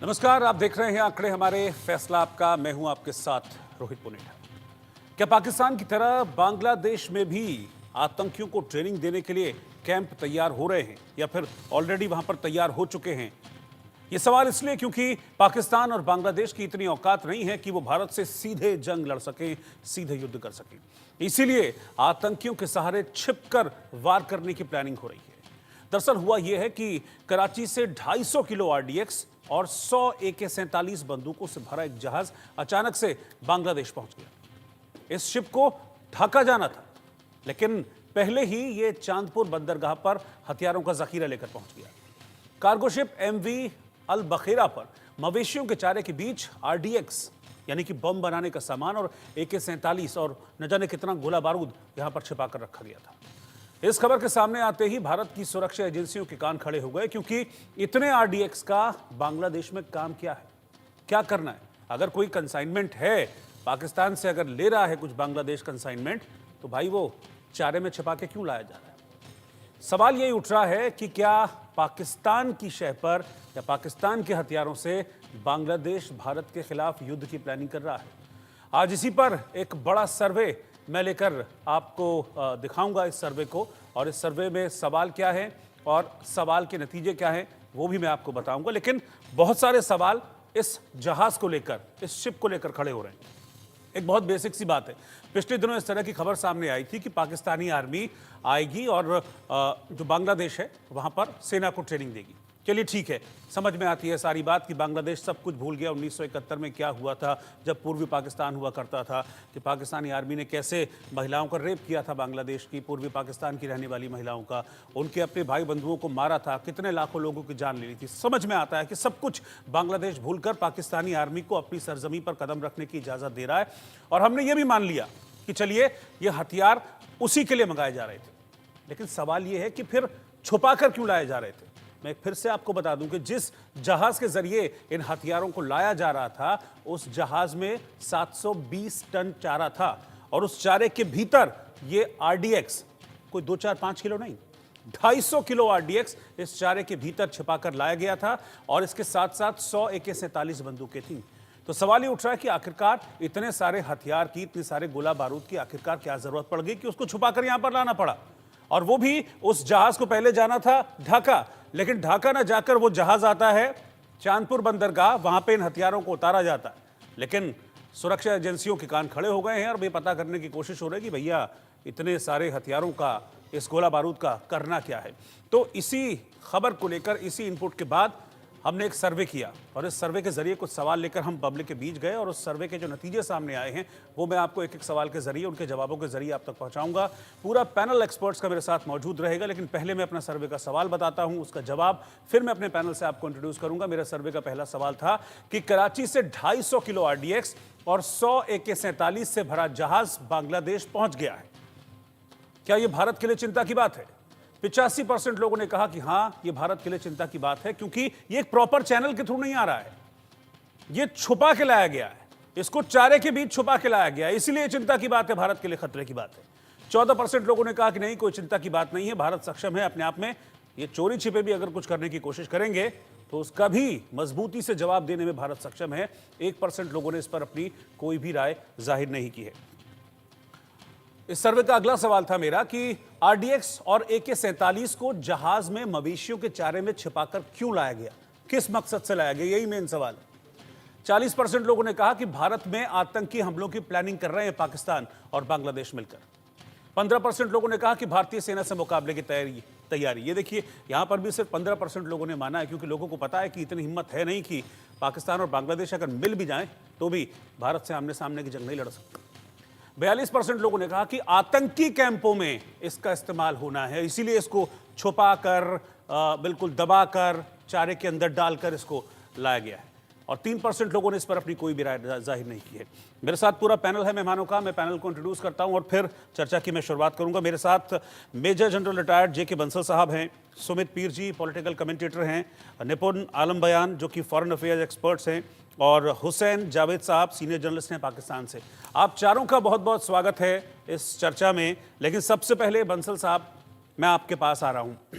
नमस्कार, आप देख रहे हैं आंकड़े हमारे फैसला आपका। मैं हूं आपके साथ रोहित पुनेठा। क्या पाकिस्तान की तरह बांग्लादेश में भी आतंकियों को ट्रेनिंग देने के लिए कैंप तैयार हो रहे हैं या फिर ऑलरेडी वहां पर तैयार हो चुके हैं? ये सवाल इसलिए क्योंकि पाकिस्तान और बांग्लादेश की इतनी औकात नहीं है कि वो भारत से सीधे जंग लड़ सकें, सीधे युद्ध कर सकें। इसीलिए आतंकियों के सहारे छिपकर वार करने की प्लानिंग हो रही है। दरअसल हुआ यह है कि कराची से 250 किलो आरडीएक्स और 100 AK-47 बंदूकों से भरा एक जहाज अचानक से बांग्लादेश पहुंच गया। इस शिप को ढाका जाना था, लेकिन पहले ही ये चांदपुर बंदरगाह पर हथियारों का जखीरा लेकर पहुंच गया। कार्गो शिप MV अल बखेरा पर मवेशियों के चारे के बीच आरडीएक्स यानी कि बम बनाने का सामान और AK-47 और न जाने कितना गोला बारूद यहां पर छिपाकर रखा गया था। इस खबर के सामने आते ही भारत की सुरक्षा एजेंसियों के कान खड़े हो गए, क्योंकि इतने आरडीएक्स का बांग्लादेश में काम क्या है, क्या करना है? अगर कोई कंसाइनमेंट है, पाकिस्तान से अगर ले रहा है कुछ बांग्लादेश कंसाइनमेंट, तो भाई वो चारे में छिपा के क्यों लाया जा रहा है? सवाल यही उठ रहा है कि क्या पाकिस्तान की शह पर या पाकिस्तान के हथियारों से बांग्लादेश भारत के खिलाफ युद्ध की प्लानिंग कर रहा है? आज इसी पर एक बड़ा सर्वे मैं लेकर आपको दिखाऊंगा, इस सर्वे को, और इस सर्वे में सवाल क्या है और सवाल के नतीजे क्या हैं वो भी मैं आपको बताऊंगा। लेकिन बहुत सारे सवाल इस जहाज को लेकर, इस शिप को लेकर खड़े हो रहे हैं। एक बहुत बेसिक सी बात है, पिछले दिनों इस तरह की खबर सामने आई थी कि पाकिस्तानी आर्मी आएगी और जो बांग्लादेश है वहां पर सेना को ट्रेनिंग देगी। चलिए ठीक है, समझ में आती है सारी बात कि बांग्लादेश सब कुछ भूल गया। 1971 में क्या हुआ था, जब पूर्वी पाकिस्तान हुआ करता था, कि पाकिस्तानी आर्मी ने कैसे महिलाओं का रेप किया था, बांग्लादेश की पूर्वी पाकिस्तान की रहने वाली महिलाओं का, उनके अपने भाई बंधुओं को मारा था, कितने लाखों लोगों की जान ले ली थी। समझ में आता है कि सब कुछ बांग्लादेश भूलकर पाकिस्तानी आर्मी को अपनी सरजमी पर कदम रखने की इजाज़त दे रहा है। और हमने ये भी मान लिया कि चलिए ये हथियार उसी के लिए मंगाए जा रहे थे। लेकिन सवाल ये है कि फिर छुपा कर क्यों लाए जा रहे थे? मैं फिर से आपको बता दूं कि जिस जहाज के जरिए इन हथियारों को लाया जा रहा था, उस जहाज में 720 टन चारा था, और उस चारे के भीतर ये आरडीएक्स कोई 2, 4, 5 किलो नहीं, 250 किलो आरडीएक्स इस चारे के भीतर छिपाकर लाया गया था, और इसके साथ साथ 100 AK-47 बंदूकें थीं। तो सवाल ये उठ रहा है कि आखिरकार इतने सारे हथियार की, इतने सारे गोला बारूद की आखिरकार क्या जरूरत पड़ गई कि उसको छुपाकर यहां पर लाना पड़ा? और वो भी उस जहाज को पहले जाना था ढाका, लेकिन ढाका ना जाकर वो जहाज आता है चांदपुर बंदरगाह, वहां पे इन हथियारों को उतारा जाता है। लेकिन सुरक्षा एजेंसियों के कान खड़े हो गए हैं और ये पता करने की कोशिश हो रही है कि भैया इतने सारे हथियारों का, इस गोला बारूद का करना क्या है। तो इसी खबर को लेकर, इसी इनपुट के बाद हमने एक सर्वे किया, और इस सर्वे के जरिए कुछ सवाल लेकर हम पब्लिक के बीच गए, और उस सर्वे के जो नतीजे सामने आए हैं वो मैं आपको एक एक सवाल के जरिए, उनके जवाबों के जरिए आप तक पहुंचाऊंगा। पूरा पैनल एक्सपर्ट्स का मेरे साथ मौजूद रहेगा, लेकिन पहले मैं अपना सर्वे का सवाल बताता हूं, उसका जवाब फिर मैं अपने पैनल से आपको इंट्रोड्यूस करूंगा। मेरा सर्वे का पहला सवाल था कि कराची से 250 किलो आरडीएक्स और 100 AK-47 से भरा जहाज बांग्लादेश पहुंच गया है। क्या यह भारत के लिए चिंता की बात है? 85% लोगों ने कहा कि हां, यह भारत के लिए चिंता की बात है, क्योंकि यह एक प्रॉपर चैनल के थ्रू नहीं आ रहा है, यह छुपा के लाया गया है, इसको चारे के बीच छुपा के लाया गया है, इसलिए चिंता की बात है, भारत के लिए खतरे की बात है। 14% लोगों ने कहा कि नहीं, कोई चिंता की बात नहीं है, भारत सक्षम है अपने आप में, ये चोरी छिपे भी अगर कुछ करने की कोशिश करेंगे तो उसका भी मजबूती से जवाब देने में भारत सक्षम है। 1% लोगों ने इस पर अपनी कोई भी राय जाहिर नहीं की है। इस सर्वे का अगला सवाल था मेरा कि आरडीएक्स और AK-47 को जहाज में मवेशियों के चारे में छिपाकर क्यों लाया गया, किस मकसद से लाया गया, यही मेन सवाल है। 40% लोगों ने कहा कि भारत में आतंकी हमलों की प्लानिंग कर रहे हैं पाकिस्तान और बांग्लादेश मिलकर। 15% लोगों ने कहा कि भारतीय सेना से मुकाबले की तैयारी। ये देखिए, यहां पर भी सिर्फ 15% लोगों ने माना है, क्योंकि लोगों को पता है कि इतनी हिम्मत है नहीं कि पाकिस्तान और बांग्लादेश अगर मिल भी जाएं तो भी भारत से आमने सामने की जंग नहीं लड़ सकते। 42% लोगों ने कहा कि आतंकी कैंपों में इसका इस्तेमाल होना है, इसीलिए इसको छुपा कर, बिल्कुल दबा कर, चारे के अंदर डालकर इसको लाया गया है। और 3% लोगों ने इस पर अपनी कोई भी राय जाहिर नहीं की है। मेरे साथ पूरा पैनल है मेहमानों का, मैं पैनल को इंट्रोड्यूस करता हूं और फिर चर्चा की मैं शुरुआत करूंगा। मेरे साथ major general retired JK Bansal साहब हैं, सुमित पीर जी पॉलिटिकल कमेंटेटर हैं, निपुण आलम बयान जो कि फॉरेन अफेयर्स एक्सपर्ट्स हैं, और हुसैन जावेद साहब सीनियर जर्नलिस्ट हैं पाकिस्तान से। आप चारों का बहुत बहुत स्वागत है इस चर्चा में। लेकिन सबसे पहले बंसल साहब, मैं आपके पास आ रहा हूं।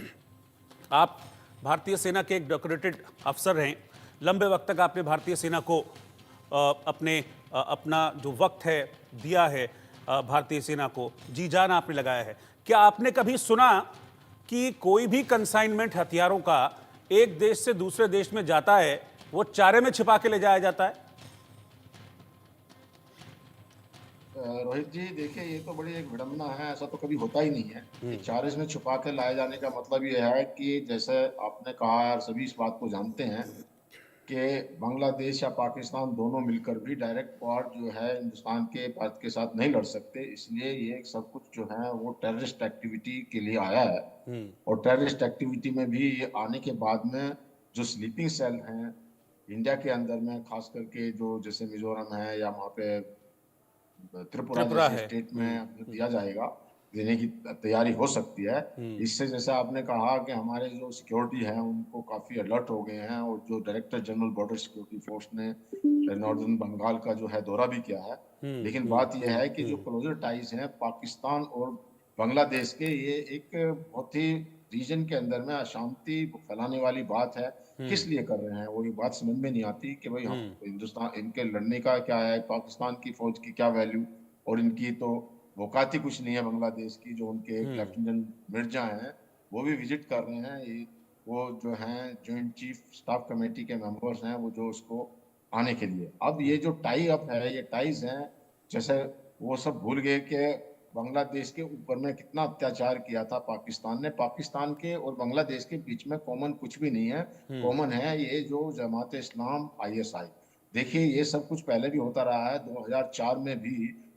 आप भारतीय सेना के एक डेकोरेटेड अफसर हैं, लंबे वक्त तक आपने भारतीय सेना को अपना जो वक्त है दिया है, भारतीय सेना को जी जान आपने लगाया है। क्या आपने कभी सुना कि कोई भी कंसाइनमेंट हथियारों का एक देश से दूसरे देश में जाता है, वो चारे में छिपा के ले जाया जाता है? रोहित जी, देखिए, ये तो बड़ी एक विडंबना है। ऐसा तो कभी होता ही नहीं है कि चार्ज में छुपा के लाए जाने का मतलब ये है कि जैसे आपने कहा, और सभी इस बात को जानते हैं कि बांग्लादेश या पाकिस्तान दोनों मिलकर भी डायरेक्ट वॉर जो है हिंदुस्तान के भारत के साथ नहीं लड़ सकते। इसलिए ये सब कुछ जो है वो टेररिस्ट एक्टिविटी के लिए आया है। और टेररिस्ट एक्टिविटी में भी ये आने के बाद में जो स्लीपिंग सेल हैं इंडिया के अंदर में, खास करके जो जैसे मिजोरम है या वहाँ पे त्रिपुरा त्रिपुरा जैसे है। स्टेट में दिया जाएगा, देने की तैयारी हो सकती है। इससे जैसे आपने कहा कि हमारे जो सिक्योरिटी है उनको काफी अलर्ट हो गए हैं, और जो director general border security force ने नॉर्दर्न बंगाल का जो है दौरा भी किया है। लेकिन बात यह है कि जो क्लोजर टाइज हैं पाकिस्तान और बांग्लादेश के, ये एक बहुत ही रीजन के अंदर में अशांति फैलाने वाली बात है। किस लिए कर रहे हैं वो, ये बात समझ में नहीं आती कि भाई हम हिंदुस्तान, इनके लड़ने का क्या है, पाकिस्तान की फौज की क्या वैल्यू, और इनकी तो औकात ही कुछ नहीं है बांग्लादेश की। जो उनके एक लेफ्टिनेंट मिर्जा हैं वो भी विजिट कर रहे हैं, ये वो जो हैं जॉइंट चीफ स्टाफ कमेटी के मेंबर्स हैं, वो जो उसको आने के लिए। अब ये जो टाई अप है, ये टाइज हैं, जैसे वो सब भूल गए कि बांग्लादेश के ऊपर में कितना अत्याचार किया था पाकिस्तान ने। पाकिस्तान के और बांग्लादेश के बीच में कॉमन कुछ भी नहीं है। कॉमन है ये जो जमात इस्लाम ISI। देखिए, ये सब कुछ पहले भी होता रहा है। 2004 में भी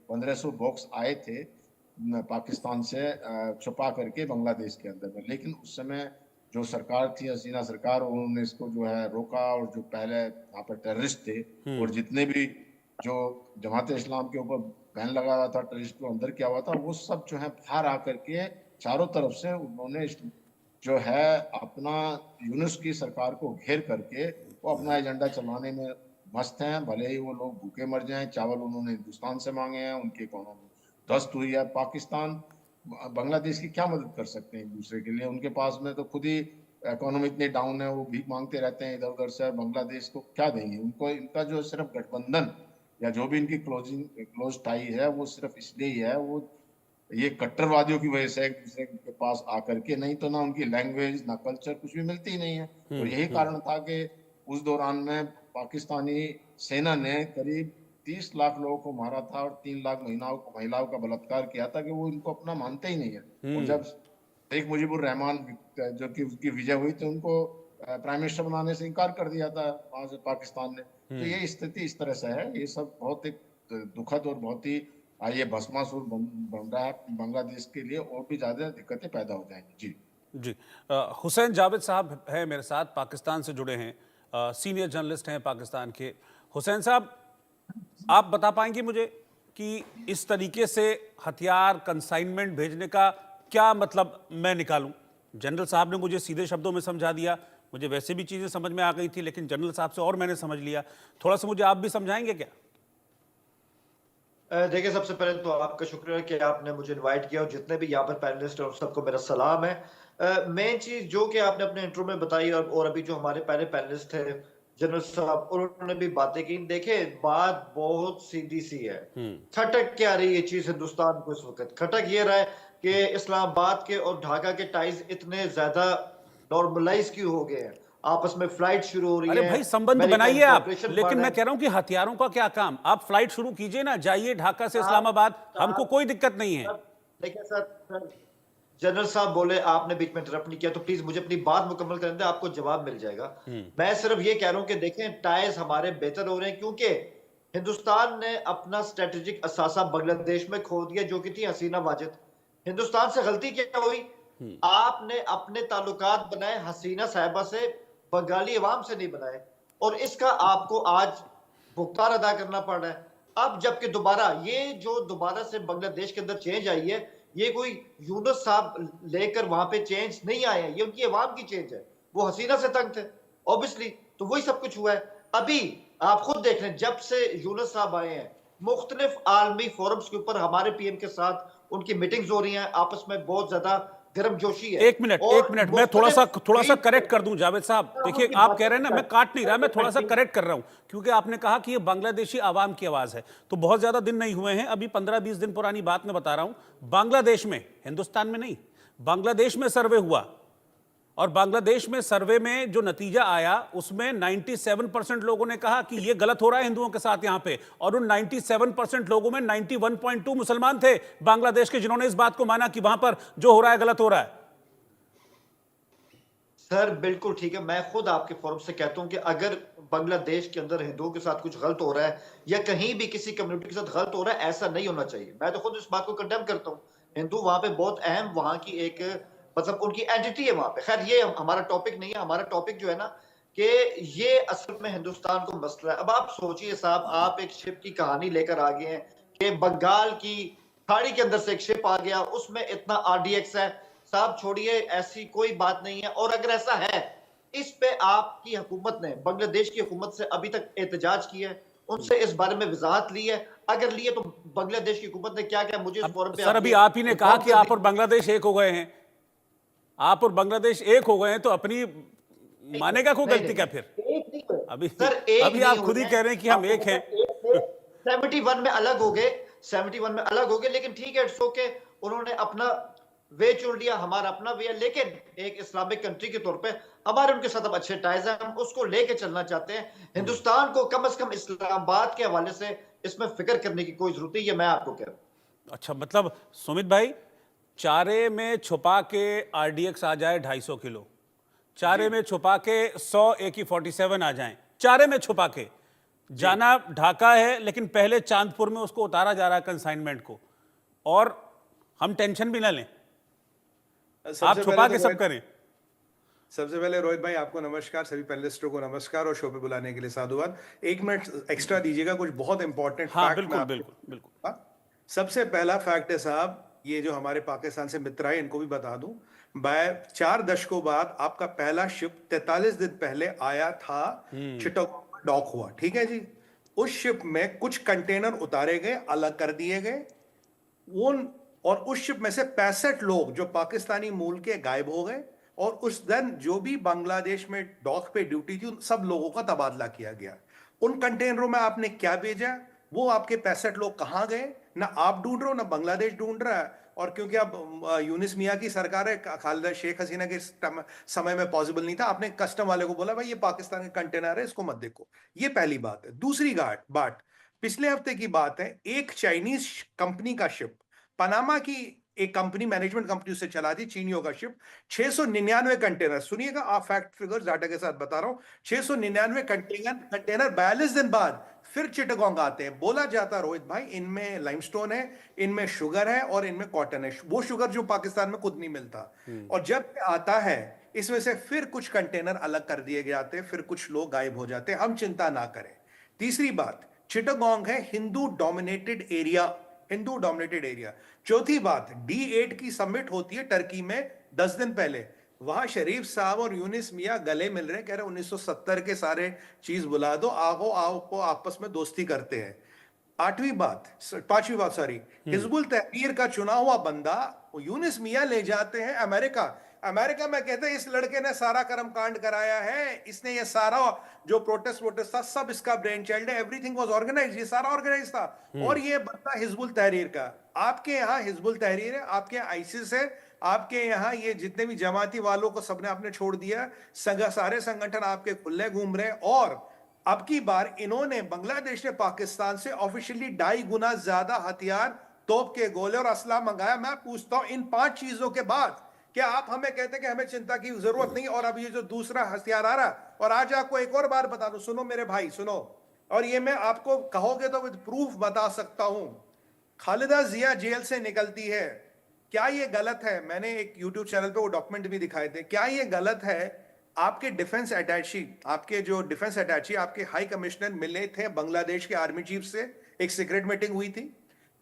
1500 बॉक्स आए थे पाकिस्तान से छुपा करके बांग्लादेश के अंदर में, लेकिन उस समय जो सरकार थी, हसीना सरकार, उन्होंने इसको जो है रोका। और जो पहले यहाँ पर टेररिस्ट थे और जितने भी जो जमात इस्लाम के ऊपर बैन लगा हुआ था, टेररिस्ट को अंदर किया हुआ था, वो सब जो है बाहर आकर के चारों तरफ से उन्होंने जो है अपना यूनुस की सरकार को घेर करके वो अपना एजेंडा चलाने में मस्त हैं। भले ही वो लोग भूखे मर जाएं, चावल उन्होंने हिंदुस्तान से मांगे हैं, उनकी इकोनॉमी ध्वस्त हुई है। पाकिस्तान बांग्लादेश की क्या मदद कर सकते हैं एक दूसरे के लिए? उनके पास में तो खुद ही इकोनॉमी इतनी डाउन है, वो भीख मांगते रहते हैं इधर उधर से। बांग्लादेश को क्या देंगे? उनको इनका जो सिर्फ गठबंधन या जो भी इनकी क्लोज टाई है वो सिर्फ इसलिए ही है, वो ये कट्टरवादियों की वजह से एक दूसरे के पास आकर के, नहीं तो ना उनकी लैंग्वेज ना कल्चर कुछ भी मिलती ही नहीं है। और यही कारण था कि उस दौरान में पाकिस्तानी सेना ने करीब 30 लाख लोगों को मारा था और 3 लाख महिलाओं का बलात्कार किया था, कि वो इनको अपना मानते ही नहीं है। और जब शेख मुजीबुर रहमान जो कि उसकी विजय हुई तो उनको प्राइम मिनिस्टर बनाने से इनकार कर दिया था वहां से पाकिस्तान ने। तो ये स्थिति इस तरह से है। ये सब बहुत एक दुखद और बहुत ही ये भस्मासुर बन रहा है बांग्लादेश के लिए, और भी ज्यादा दिक्कतें पैदा हो जाएंगी। जी जी। हुसैन जावेद साहब हैं मेरे साथ, पाकिस्तान से जुड़े हैं, सीनियर जर्नलिस्ट हैं पाकिस्तान के। हुसैन साहब, आप बता पाएंगे मुझे कि इस तरीके से हथियार कंसाइनमेंट भेजने का क्या मतलब मैं निकालूं? जनरल साहब ने मुझे सीधे शब्दों में समझा दिया, मुझे वैसे भी चीजें समझ में आ गई थी, लेकिन जनरल साहब से और मैंने समझ लिया। थोड़ा सा मुझे आप भी समझाएंगे क्या? देखिए, सबसे पहले तो आपका शुक्रिया कि आपने मुझे इनवाइट किया, और जितने भी यहाँ पर पैनलिस्ट हैं सबको मेरा सलाम है। मेन चीज जो कि आपने अपने इंट्रो में बताई, और अभी जो हमारे पहले पैनलिस्ट थे जनरल साहब, उन्होंने भी बातें की। देखिए, बात बहुत सीधी सी है। खटक क्या रही ये चीज हिंदुस्तान को इस वक्त? खटक ये रहा है कि इस्लामाबाद के और ढाका के टाइज इतने ज्यादा नॉर्मलाइज क्यों हो गए हैं, आपस में फ्लाइट शुरू हो रही अरे है। भाई, संबंध बनाइए आप, लेकिन मैं कह रहा हूं कि हथियारों का क्या काम? आप फ्लाइट शुरू कीजिए ना, जाइए ढाका से इस्लामाबाद, हमको कोई दिक्कत नहीं है। देखिए सर, जनरल साहब बोले, आपने बीच में इंटरप्ट नहीं किया, तो प्लीज मुझे अपनी बात मुकम्मल करने दें, आपको जवाब मिल जाएगा। मैं सिर्फ ये कह रहा हूं कि देखें, टाइज हमारे बेहतर हो रहे हैं, क्योंकि हिंदुस्तान ने अपना स्ट्रेटेजिक असासा बांग्लादेश में खो दिया, जो कि थी हसीना वाजिद। हिंदुस्तान से गलती क्या हुई? आपने अपने ताल्लुकात बनाए हसीना साहिबा से, बंगाली अवाम से नहीं बनाए, और इसका आपको आज भुगतान अदा करना पड़ रहा है। अब जबकि दोबारा से बांग्लादेश के अंदर चेंज आई है, ये कोई यूनुस साहब लेकर वहां पे चेंज नहीं आए हैं, ये उनकी अवाम की चेंज है। वो हसीना से तंग थे ऑब्वियसली, तो वही सब कुछ हुआ है। अभी आप खुद देख रहे हैं, जब से यूनुस साहब आए हैं, मुख्तलिफ आलमी फोरम्स के ऊपर हमारे PM के साथ उनकी मीटिंग्स हो रही हैं, आपस में बहुत ज्यादा गर्मजोशी है। एक मिनट मैं थोड़ा सा करेक्ट कर दूं जावेद साहब। देखिए आप कह रहे हैं ना, मैं काट नहीं रहा, मैं थोड़ा सा करेक्ट कर रहा हूं, क्योंकि आपने कहा कि ये बांग्लादेशी आवाम की आवाज है, तो बहुत ज्यादा दिन नहीं हुए हैं, अभी 15-20 दिन पुरानी बात मैं बता रहा हूं। बांग्लादेश में, हिंदुस्तान में नहीं, बांग्लादेश में सर्वे हुआ, और बांग्लादेश में सर्वे में जो नतीजा आया उसमें 97% लोगों ने कहा कि यह गलत हो रहा है हिंदुओं के साथ यहां पे, और उन 97% लोगों में 91.2 मुसलमान थे बांग्लादेश के, जिन्होंने इस बात को माना कि वहां पर जो हो रहा है गलत हो रहा है। सर बिल्कुल ठीक है, मैं खुद आपके फोरम से कहता हूं कि अगर बांग्लादेश के अंदर हिंदुओं के साथ कुछ गलत हो रहा है या कहीं भी किसी कम्युनिटी के साथ गलत हो रहा है, ऐसा नहीं होना चाहिए। मैं तो खुद इस बात को कंडेम करता हूं। हिंदू वहां पे बहुत अहम, वहां की एक मतलब उनकी एंटिटी है वहां पे। खैर ये हमारा टॉपिक नहीं है, हमारा टॉपिक जो है ना कि ये असल में हिंदुस्तान को मसला है। अब आप सोचिए साहब, आप एक शिप की कहानी लेकर आ गए हैं कि बंगाल की खाड़ी के अंदर से एक शिप आ गया, उसमें इतना आरडीएक्स है। साहब छोड़िए, ऐसी कोई बात नहीं है। और अगर ऐसा है, इस पे आपकी हुकूमत ने, बांग्लादेश की हुकूमत से अभी तक एहतजाज किया है, उनसे इस बारे में वजाहत ली है? अगर लिए तो बांग्लादेश की हुकूमत ने क्या क्या मुझे इस फोरम पे सर अभी आप ही ने कहा कि आप और बांग्लादेश एक हो गए हैं, आप और बांग्लादेश एक हो गए हैं, तो अपनी मानेगा कोई गलती क्या फिर? अभी सर एक अभी आप खुद ही कह रहे हैं कि हम एक हैं। 71 में अलग हो गए, 71 में अलग हो गए, लेकिन ठीक है, इट्स ओके। उन्होंने अपना वे चुन लिया, हमारा अपना वे है, लेकिन एक इस्लामिक कंट्री के तौर पे हमारे उनके साथ अब अच्छे टाइज हैं, हम उसको लेके चलना चाहते हैं। हिंदुस्तान को कम से कम इस्लामाबाद के हवाले से इसमें फिक्र करने की कोई जरूरत नहीं है, मैं आपको कह रहा हूं। अच्छा, मतलब सुमित भाई, चारे में छुपा के आरडीएक्स आ जाए 250 किलो, चारे में छुपा के 100 AK-47 आ जाएं, चारे में छुपा के जाना ढाका है, लेकिन पहले चांदपुर में उसको उतारा जा रहा है कंसाइनमेंट को, और हम टेंशन भी ना लें, आप छुपा के सब करें। सबसे पहले रोहित भाई आपको नमस्कार, सभी पैनलिस्टों को नमस्कार और शो पे बुलाने के लिए साधुवाद। 1 मिनट एक्स्ट्रा दीजिएगा, कुछ बहुत इंपॉर्टेंट हाँ, फैक्ट बिल्कुल। सबसे पहला फैक्ट है साहब, ये जो हमारे पाकिस्तान से मित्र है इनको भी बता दूं, 4 दशकों बाद आपका पहला शिप 43 दिन पहले आया था, चिटगांव डॉक हुआ, ठीक है जी। उस शिप में कुछ कंटेनर उतारे गए, अलग कर दिए गए, और उस शिप में से 65 लोग जो पाकिस्तानी मूल के गायब हो गए, और उस दिन जो भी बांग्लादेश में डॉक पे ड्यूटी थी उन सब लोगों का तबादला किया गया। उन कंटेनरों में आपने क्या भेजा, वो आपके 65 लोग कहां गए, ना आप ढूंढ रहे हो ना बांग्लादेश ढूंढ रहा है। और क्योंकि अब यूनिस मियां की सरकार है, खालिदा शेख हसीना के समय में पॉसिबल नहीं था, आपने कस्टम वाले को बोला भाई ये पाकिस्तान के कंटेनर है, इसको मत देखो। ये पहली बात है। दूसरी बात पिछले हफ्ते की बात है, एक चाइनीज कंपनी का शिप, पनामा की एक कंपनी, मैनेजमेंट कंपनी उससे चला थी, चीनियों का शिप, 699 कंटेनर, सुनिएगा आप, फैक्ट फिगर्स डाटा के साथ बता रहा हूं, 699 कंटेनर 42 दिन बाद फिर चिटगांव आते हैं। बोला जाता रोहित भाई इनमें लाइमस्टोन है, इनमें शुगर है और इनमें कॉटन है, वो शुगर जो पाकिस्तान में खुद नहीं मिलता। और जब आता है इसमें से फिर कुछ कंटेनर अलग कर दिए जाते, फिर कुछ लोग गायब हो जाते, हम चिंता ना करें। तीसरी बात, चिटगांव है हिंदू डोमिनेटेड एरिया। चौथी बात, D8 की समिट होती है टर्की में 10 दिन पहले, वहां शरीफ साहब और यूनिस मियां गले मिल रहे, कह रहे 1970 के सारे चीज बुला दो, आओ आपस में दोस्ती करते हैं। पांचवी बात सॉरी, हिजबुल तहरीर का चुना हुआ बंदा यूनिस मियां ले जाते हैं अमेरिका में, कहते हैं इस लड़के ने सारा कर्म कांड कराया है, इसने ये सारा जो प्रोटेस्ट था सब इसका ब्रेन चाइल्ड है, एवरीथिंग वाज ऑर्गेनाइज्ड, ये सारा ऑर्गेनाइज था। और ये बंदा हिजबुल तहरीर का, आपके यहाँ हिजबुल तहरीर है, आपके यहाँ आईसिस है, आपके यहाँ ये जितने भी जमाती वालों को सबने आपने छोड़ दिया, सारे संगठन आपके खुले घूम रहे। और अब की बार इन्होंने, बांग्लादेश ने पाकिस्तान से ऑफिशियली 2.5 गुना ज्यादा हथियार, तोप के गोले और असला मंगाया। मैं पूछता हूं, इन 5 चीजों के बाद क्या आप हमें कहते हैं कि हमें चिंता की जरूरत नहीं? और अब ये जो दूसरा हथियार आ रहा, और आज आपको एक और बार बता दूं, सुनो मेरे भाई सुनो, और ये मैं आपको कहोगे तो विद प्रूफ बता सकता हूं, खालिदा जिया जेल से निकलती है, क्या ये गलत है? मैंने एक यूट्यूब चैनल पे वो डॉक्यूमेंट भी दिखाए थे। क्या ये गलत है? आपके डिफेंस अटैची, आपके हाई कमिश्नर मिले थे बांग्लादेश के आर्मी चीफ से, एक सीक्रेट मीटिंग हुई थी।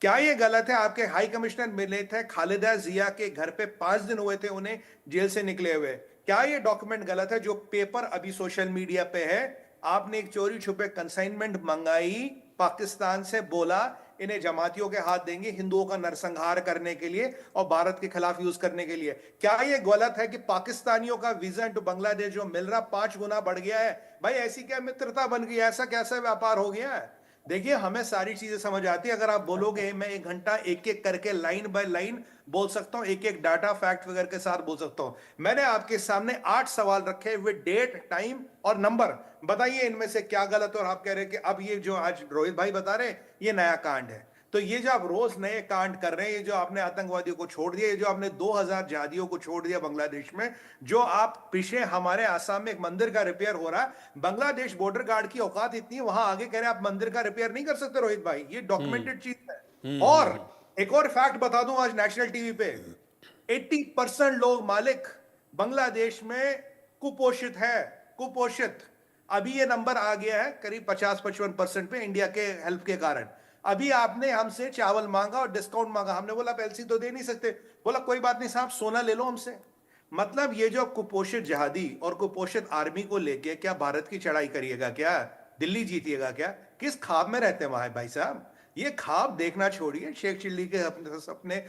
क्या ये गलत है? आपके हाई कमिश्नर मिले थे खालिदा जिया के घर पे, 5 दिन हुए थे उन्हें जेल से निकले हुए। क्या ये डॉक्यूमेंट गलत है? जो पेपर अभी सोशल मीडिया पे है, आपने एक चोरी छुपे कंसाइनमेंट मंगाई पाकिस्तान से, बोला इन्हें जमातियों के हाथ देंगे हिंदुओं का नरसंहार करने के लिए और भारत के खिलाफ यूज करने के लिए। क्या ये गलत है कि पाकिस्तानियों का वीजा टू बांग्लादेश जो मिल रहा 5 गुना बढ़ गया है? भाई ऐसी क्या मित्रता बन गई, ऐसा कैसा व्यापार हो गया है? देखिए हमें सारी चीजें समझ आती है। अगर आप बोलोगे मैं 1 घंटा एक एक करके लाइन बाय लाइन बोल सकता हूं, एक एक डाटा फैक्ट वगैरह के साथ बोल सकता हूं। मैंने आपके सामने 8 सवाल रखे विद डेट, टाइम और नंबर। बताइए इनमें से क्या गलत है और आप कह रहे हैं कि अब ये जो आज रोहित भाई बता रहे हैं ये नया कांड है। तो ये जो आप रोज नए कांड कर रहे हैं, ये जो आपने आतंकवादियों को छोड़ दिया, ये जो आपने 2000 जिहादियों को छोड़ दिया बांग्लादेश में, जो आप पीछे हमारे आसाम में एक मंदिर का रिपेयर हो रहा है, बांग्लादेश बॉर्डर गार्ड की औकात इतनी है, वहां आगे कह रहे हैं आप मंदिर का रिपेयर नहीं कर सकते रोहित भाई, ये डॉक्यूमेंटेड चीज है। और एक और फैक्ट बता दूं आज नेशनल टीवी पे, 80% लोग मालिक बांग्लादेश में कुपोषित है, कुपोषित। अभी ये नंबर आ गया है करीब 50-55% पे इंडिया के हेल्प के कारण। अभी आपने हमसे चावल मांगा और डिस्काउंट मांगा, हमने बोला एलसी तो दे नहीं सकते, बोला कोई बात नहीं साहब सोना ले लो हमसे। मतलब ये जो कुपोषित जहादी और कुपोषित आर्मी को लेके क्या भारत की चढ़ाई करिएगा, क्या दिल्ली जीतिएगा, क्या किस ख्वाब में रहते हैं वहां भाई साहब? ये ख्वाब देखना छोड़िए, शेख चिल्ली के अपने